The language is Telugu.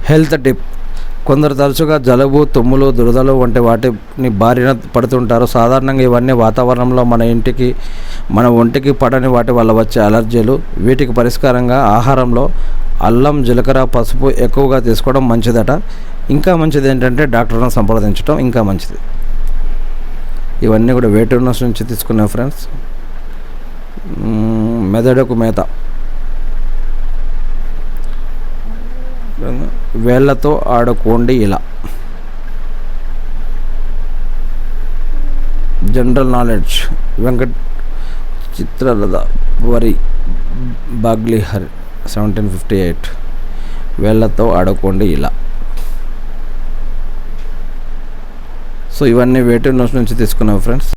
Health tip. కొందరు తరచుగా జలుబు, తుమ్ములు, దురదలు వంటి వాటిని బారిన పడుతుంటారు. సాధారణంగా ఇవన్నీ వాతావరణంలో మన ఒంటికి పడని వాటి వల్ల వచ్చే అలర్జీలు. వీటికి పరిష్కారంగా ఆహారంలో అల్లం, జీలకర్ర, పసుపు ఎక్కువగా తీసుకోవడం మంచిదట. ఇంకా మంచిది ఏంటంటే డాక్టర్ను సంప్రదించడం ఇంకా మంచిది. ఇవన్నీ కూడా వేటూనస్ నుంచి తీసుకున్నాం ఫ్రెండ్స్. మెదడుకు మేత. వేళ్లతో ఆడుకోండి ఇలా. General knowledge. వెంకట్ చిత్రలత వరి బాగ్లిహర్ 1758. వేళ్లతో ఆడుకోండి ఇలా. సో ఇవన్నీ వేటూనస్ నుంచి తీసుకున్నాం ఫ్రెండ్స్.